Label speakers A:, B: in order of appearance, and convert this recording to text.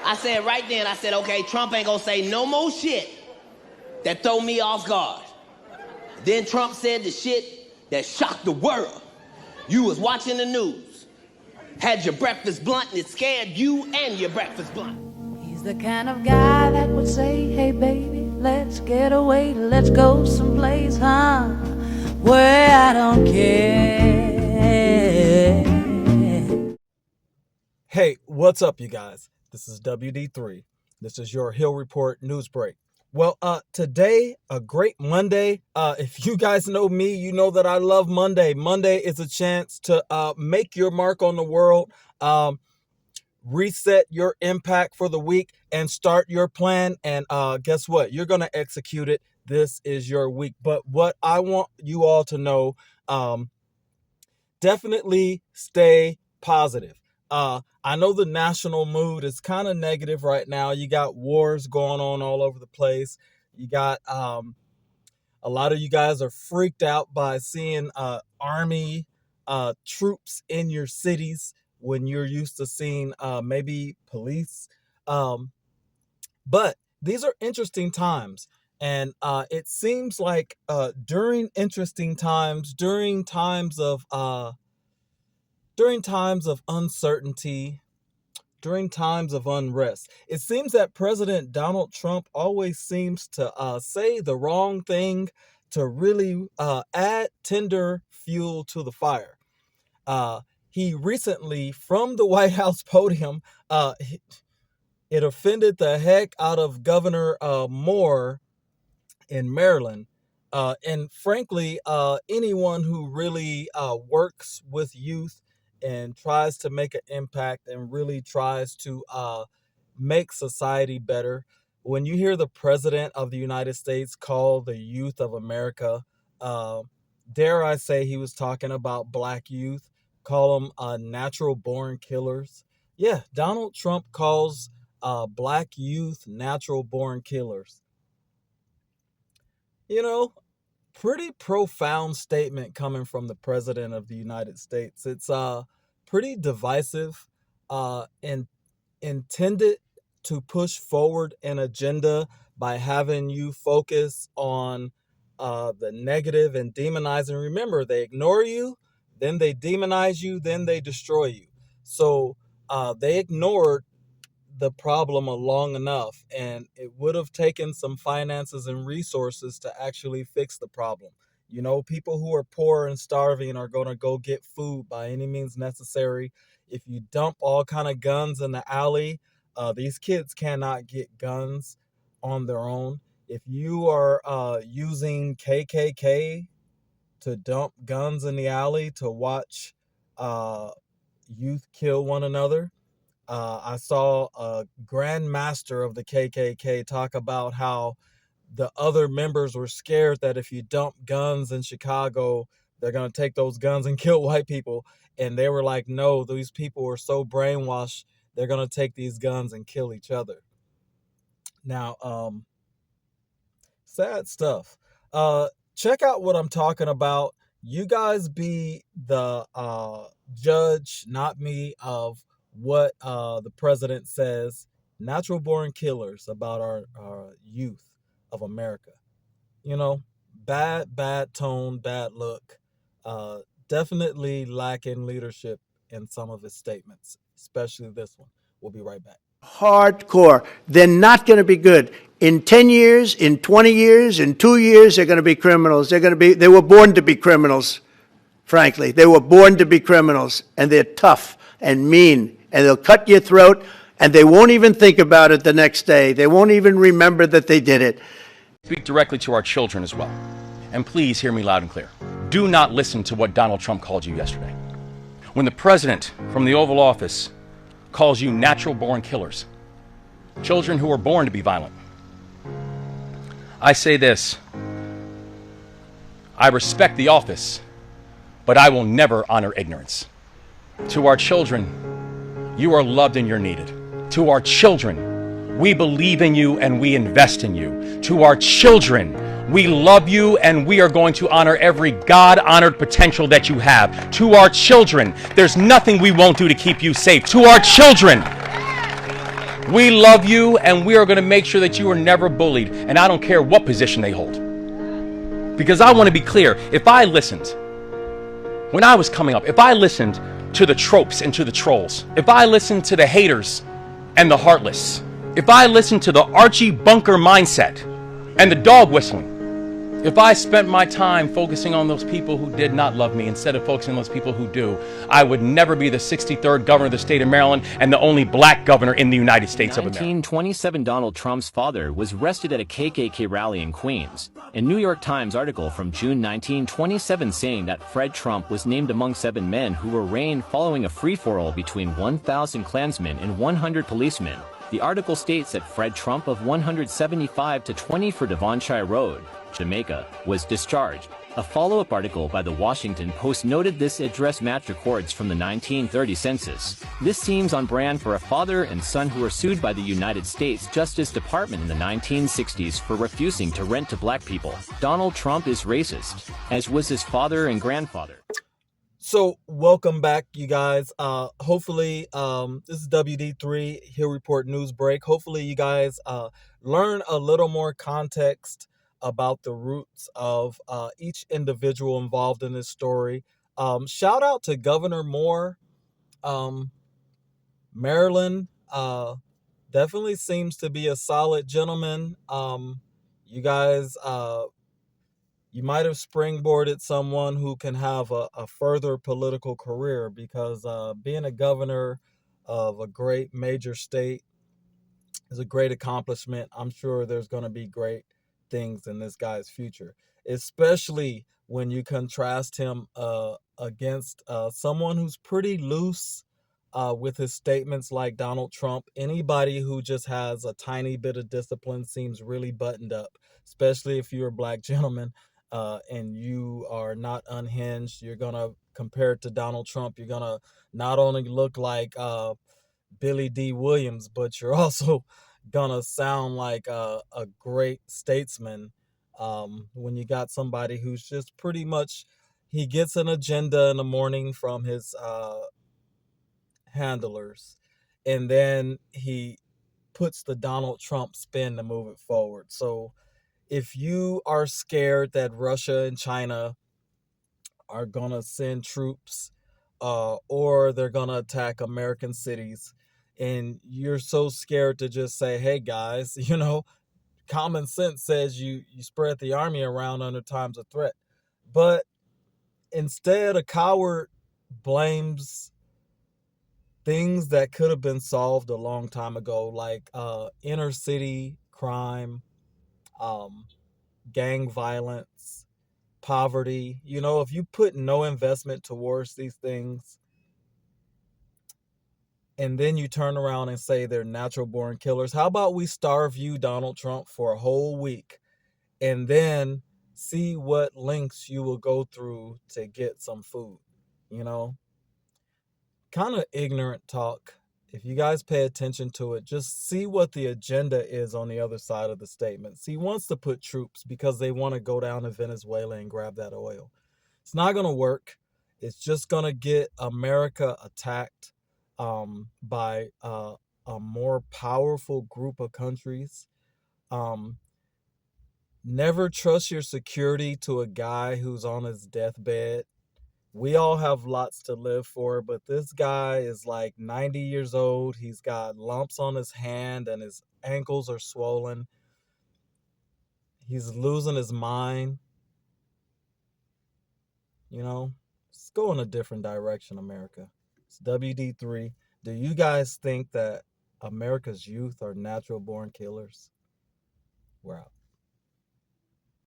A: I said right then, I said, okay, Trump ain't gonna say no more shit that throw me off guard. Then Trump said the shit that shocked the world. You was watching the news, had your breakfast blunt, and it scared you and your breakfast blunt.
B: He's the kind of guy that would say, hey baby, let's get away, let's go someplace, huh, where I don't care.
C: Hey, what's up, you guys? This is WD3. This is your Hill Report News Break. Well, today, a great Monday. If you guys know me, you know that I love Monday. Monday is a chance to make your mark on the world, reset your impact for the week, and start your plan. And guess what? You're going to execute it. This is your week. But what I want you all to know, definitely stay positive. I know the national mood is kind of negative right now. You got wars going on all over the place. You got a lot of you guys are freaked out by seeing army troops in your cities when you're used to seeing maybe police. But these are interesting times. And it seems like during interesting times, during times of uncertainty, during times of unrest, it seems that President Donald Trump always seems to say the wrong thing to really add tender fuel to the fire. He recently, from the White House podium, it offended the heck out of Governor Moore in Maryland. And frankly, anyone who really works with youth and tries to make an impact and really tries to make society better. When you hear the president of the United States call the youth of America, dare I say he was talking about black youth, call them natural born killers. Yeah, Donald Trump calls black youth natural born killers. You know, pretty profound statement coming from the president of the United States. It's pretty divisive and intended to push forward an agenda by having you focus on the negative and demonizing. Remember, they ignore you, then they demonize you, then they destroy you. So they ignored the problem long enough, and it would have taken some finances and resources to actually fix the problem. You know, people who are poor and starving are going to go get food by any means necessary. If you dump all kind of guns in the alley, these kids cannot get guns on their own. If you are using KKK to dump guns in the alley to watch youth kill one another, I saw a Grand Master of the KKK talk about how the other members were scared that if you dump guns in Chicago, they're going to take those guns and kill white people. And they were like, no, these people are so brainwashed, they're going to take these guns and kill each other. Now, sad stuff. Check out what I'm talking about. You guys be the judge, not me, of what the president says, natural born killers, about our youth of America. You know, bad tone, bad look, definitely lacking leadership in some of his statements, especially this one. We'll be right back.
D: Hardcore. They're not going to be good. In 10 years, in 20 years, in 2 years, they're going to be criminals. They were born to be criminals, frankly. They were born to be criminals, and they're tough and mean, and they'll cut your throat, and they won't even think about it the next day. They won't even remember that they did it.
E: Speak directly to our children as well. And please hear me loud and clear. Do not listen to what Donald Trump called you yesterday. When the president from the Oval Office calls you natural born killers, children who are born to be violent, I say this: I respect the office, but I will never honor ignorance. To our children, you are loved and you're needed. To our children, we believe in you and we invest in you. To our children, we love you and we are going to honor every God-honored potential that you have. To our children, there's nothing we won't do to keep you safe. To our children, We love you, and we are going to make sure that you are never bullied. And I don't care what position they hold. Because I want to be clear, if I listened, when I was coming up, if I listened to the tropes and to the trolls, if I listened to the haters and the heartless, if I listened to the Archie Bunker mindset and the dog whistling, if I spent my time focusing on those people who did not love me instead of focusing on those people who do, I would never be the 63rd governor of the state of Maryland and the only black governor in the United States of America.
F: In 1927, Donald Trump's father was arrested at a KKK rally in Queens. A New York Times article from June 1927 saying that Fred Trump was named among 7 men who were arraigned following a free-for-all between 1,000 Klansmen and 100 policemen. The article states that Fred Trump of 175 to 20 for Devonshire Road, Jamaica, was discharged. A follow-up article by the Washington Post noted this address matched records from the 1930 census. This seems on brand for a father and son who were sued by the United States Justice Department in the 1960s for refusing to rent to black people. Donald Trump is racist, as was his father and grandfather.
C: So welcome back, you guys. Hopefully, this is WD3 Hill Report News Break. Hopefully you guys learn a little more context about the roots of each individual involved in this story. Shout out to Governor Moore. Maryland definitely seems to be a solid gentleman. You guys, you might have springboarded someone who can have a further political career, because being a governor of a great major state is a great accomplishment. I'm sure there's going to be great things in this guy's future, especially when you contrast him against someone who's pretty loose with his statements, like Donald Trump. Anybody who just has a tiny bit of discipline seems really buttoned up, especially if you're a black gentleman and you are not unhinged. You're going to, compared to Donald Trump, you're going to not only look like Billy D. Williams, but you're also gonna sound like a great statesman when you got somebody who's just pretty much, he gets an agenda in the morning from his handlers, and then he puts the Donald Trump spin to move it forward. So if you are scared that Russia and China are gonna send troops or they're gonna attack American cities, and you're so scared to just say, hey guys, you know, common sense says you spread the army around under times of threat. But instead, a coward blames things that could have been solved a long time ago, like inner city crime, gang violence, poverty. You know, if you put no investment towards these things, and then you turn around and say they're natural born killers, how about we starve you, Donald Trump, for a whole week, and then see what lengths you will go through to get some food? You know, kind of ignorant talk. If you guys pay attention to it, just see what the agenda is on the other side of the statements. He wants to put troops because they want to go down to Venezuela and grab that oil. It's not going to work. It's just going to get America attacked by a more powerful group of countries. Never trust your security to a guy who's on his deathbed. We all have lots to live for, but this guy is like 90 years old. He's got lumps on his hand and his ankles are swollen. He's losing his mind. You know, let's go in a different direction, America. It's WD3. Do you guys think that America's youth are natural born killers? We're out.